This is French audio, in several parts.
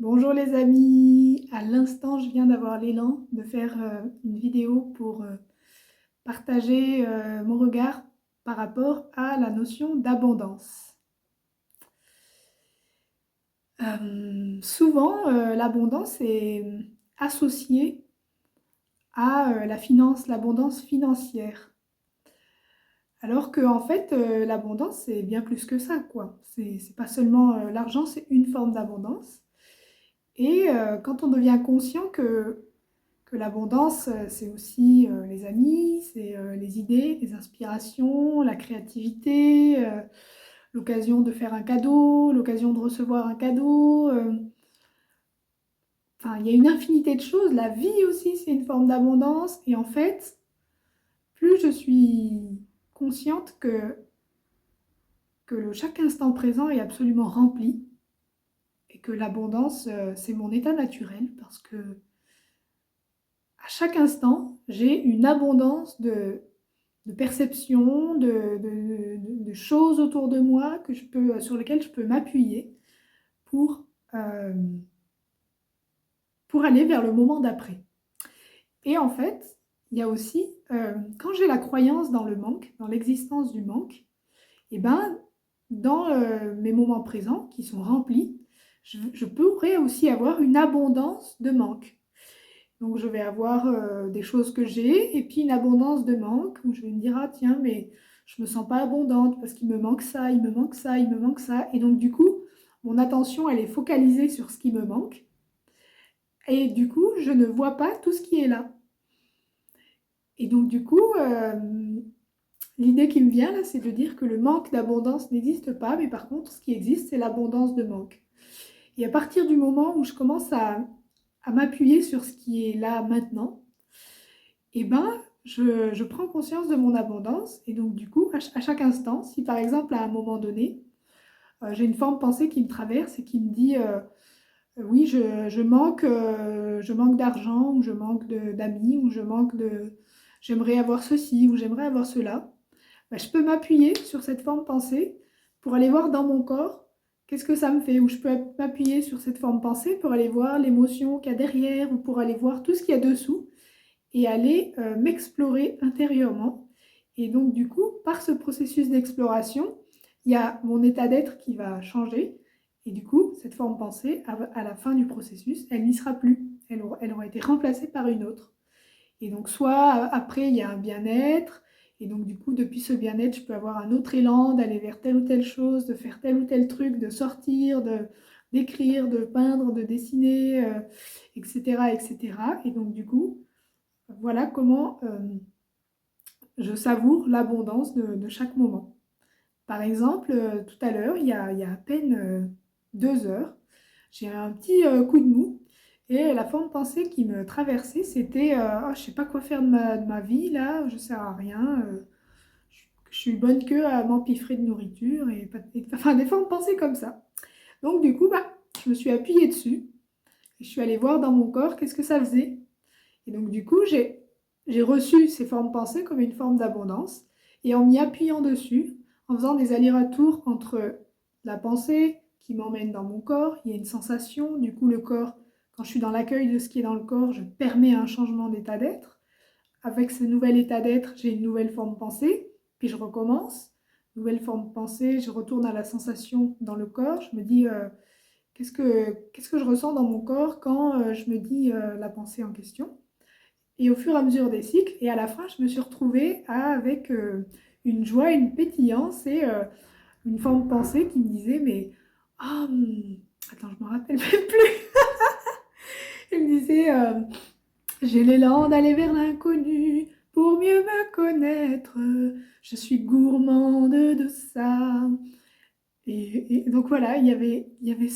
Bonjour les amis, à l'instant je viens d'avoir l'élan de faire une vidéo pour partager mon regard par rapport à la notion d'abondance. Souvent l'abondance est associée à la finance, l'abondance financière. Alors que en fait l'abondance c'est bien plus que ça quoi. C'est pas seulement l'argent, c'est une forme d'abondance. Et quand on devient conscient que l'abondance, c'est aussi les amis, c'est les idées, les inspirations, la créativité, l'occasion de faire un cadeau, l'occasion de recevoir un cadeau. Enfin, il y a une infinité de choses. La vie aussi, c'est une forme d'abondance. Et en fait, plus je suis consciente que chaque instant présent est absolument rempli et que l'abondance, c'est mon état naturel parce que à chaque instant, j'ai une abondance de perception, de choses autour de moi sur lesquelles je peux m'appuyer pour, euh, pour aller vers le moment d'après. Et en fait, il y a aussi, quand j'ai la croyance dans le manque, dans l'existence du manque, et ben, dans mes moments présents qui sont remplis, je pourrais aussi avoir une abondance de manque. Donc je vais avoir des choses que j'ai et puis une abondance de manque où je vais me dire ah tiens mais je me sens pas abondante parce qu'il me manque ça, il me manque ça, il me manque ça et donc du coup mon attention elle est focalisée sur ce qui me manque et du coup je ne vois pas tout ce qui est là. Et donc du coup l'idée qui me vient là c'est de dire que le manque d'abondance n'existe pas mais par contre ce qui existe c'est l'abondance de manque. Et à partir du moment où je commence à m'appuyer sur ce qui est là maintenant, eh ben, je prends conscience de mon abondance et donc du coup, à chaque instant, si par exemple à un moment donné, j'ai une forme pensée qui me traverse et qui me dit oui, je manque d'argent ou je manque d'amis ou j'aimerais avoir ceci ou j'aimerais avoir cela, ben, je peux m'appuyer sur cette forme pensée pour aller voir dans mon corps qu'est-ce que ça me fait ou je peux m'appuyer sur cette forme pensée pour aller voir l'émotion qu'il y a derrière ou pour aller voir tout ce qu'il y a dessous et aller m'explorer intérieurement. Et donc, du coup, par ce processus d'exploration, il y a mon état d'être qui va changer. Et du coup, cette forme pensée, à la fin du processus, elle n'y sera plus. Elle aura été remplacée par une autre. Et donc, soit après, il y a un bien-être. Et donc, du coup, depuis ce bien-être, je peux avoir un autre élan d'aller vers telle ou telle chose, de faire tel ou tel truc, de sortir, d'écrire, de peindre, de dessiner, etc., etc. Et donc, du coup, voilà comment je savoure l'abondance de chaque moment. Par exemple, tout à l'heure, il y a à peine 2 heures, j'ai un petit coup de mou et la forme de pensée qui me traversait, c'était oh, je ne sais pas quoi faire de ma vie là, je ne sers à rien, je suis bonne que à m'empiffrer de nourriture enfin des formes de pensée comme ça. Donc du coup, bah, je me suis appuyée dessus et je suis allée voir dans mon corps qu'est-ce que ça faisait. Et donc, du coup, j'ai reçu ces formes pensées comme une forme d'abondance. Et en m'y appuyant dessus, en faisant des allers-retours entre la pensée qui m'emmène dans mon corps, il y a une sensation, du coup, le corps, quand je suis dans l'accueil de ce qui est dans le corps, je permets un changement d'état d'être. Avec ce nouvel état d'être, j'ai une nouvelle forme pensée, puis je recommence. Nouvelle forme pensée, je retourne à la sensation dans le corps, je me dis qu'est-ce que je ressens dans mon corps quand je me dis la pensée en question. Et au fur et à mesure des cycles, et à la fin, je me suis retrouvée avec une joie, une pétillance et une forme de pensée qui me disait, mais ah, attends, je me rappelle même plus. Elle me disait, j'ai l'élan d'aller vers l'inconnu pour mieux me connaître. Je suis gourmande de ça. Et donc voilà, il y avait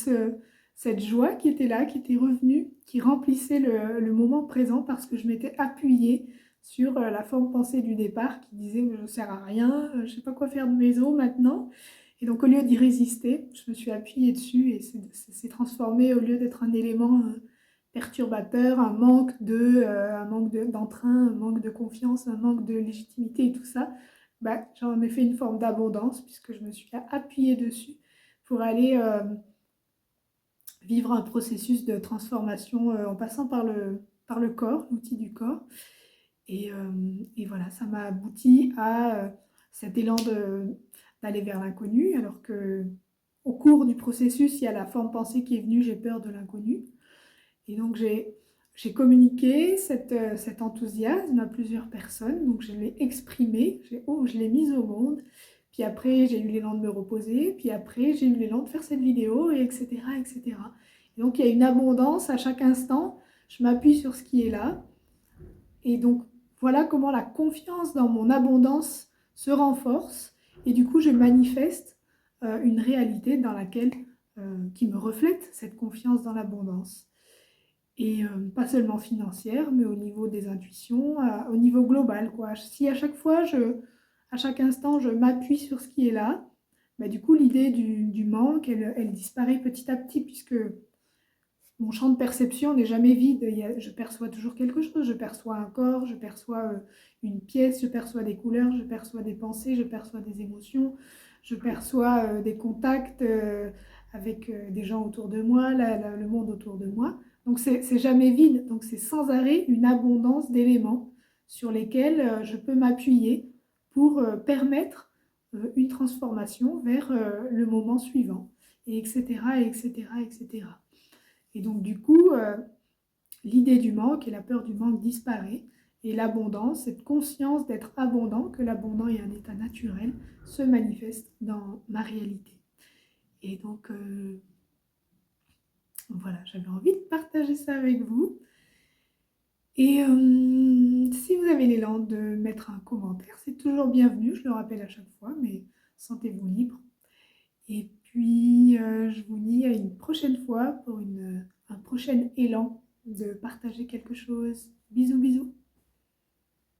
cette joie qui était là, qui était revenue, qui remplissait le moment présent parce que je m'étais appuyée sur la forme pensée du départ qui disait je ne sers à rien, je ne sais pas quoi faire de mes os maintenant. Et donc au lieu d'y résister, je me suis appuyée dessus et c'est transformé au lieu d'être un élément perturbateur, un manque d'entrain, un manque de confiance, un manque de légitimité et tout ça, bah, j'en ai fait une forme d'abondance puisque je me suis appuyée dessus pour aller vivre un processus de transformation en passant par le corps, l'outil du corps. Et voilà, ça m'a abouti à cet élan d'aller vers l'inconnu, alors que au cours du processus, il y a la forme pensée qui est venue, j'ai peur de l'inconnu. Et donc j'ai communiqué cet enthousiasme à plusieurs personnes, donc je l'ai exprimé, je l'ai mise au monde. Puis après, j'ai eu l'élan de me reposer, puis après, j'ai eu l'élan de faire cette vidéo, et etc., etc. Et cetera. Et donc il y a une abondance à chaque instant, je m'appuie sur ce qui est là. Et donc, voilà comment la confiance dans mon abondance se renforce. Et du coup, je manifeste une réalité dans laquelle, qui me reflète cette confiance dans l'abondance. Et pas seulement financière, mais au niveau des intuitions, au niveau global, quoi. Si à chaque fois, à chaque instant, je m'appuie sur ce qui est là, bah, du coup, l'idée du manque, elle disparaît petit à petit, puisque mon champ de perception n'est jamais vide. Je perçois toujours quelque chose. Je perçois un corps, je perçois une pièce, je perçois des couleurs, je perçois des pensées, je perçois des émotions, je perçois des contacts avec des gens autour de moi, le monde autour de moi. Donc c'est jamais vide. Donc c'est sans arrêt une abondance d'éléments sur lesquels je peux m'appuyer pour permettre une transformation vers le moment suivant, et etc., etc., etc. Et donc, du coup, l'idée du manque et la peur du manque disparaît. Et l'abondance, cette conscience d'être abondant, que l'abondant est un état naturel, se manifeste dans ma réalité. Et donc, voilà, j'avais envie de partager ça avec vous. Et si vous avez l'élan de mettre un commentaire, c'est toujours bienvenu, je le rappelle à chaque fois, mais sentez-vous libre. Et puis, je vous dis à une prochaine fois pour un prochain élan de partager quelque chose. Bisous, bisous.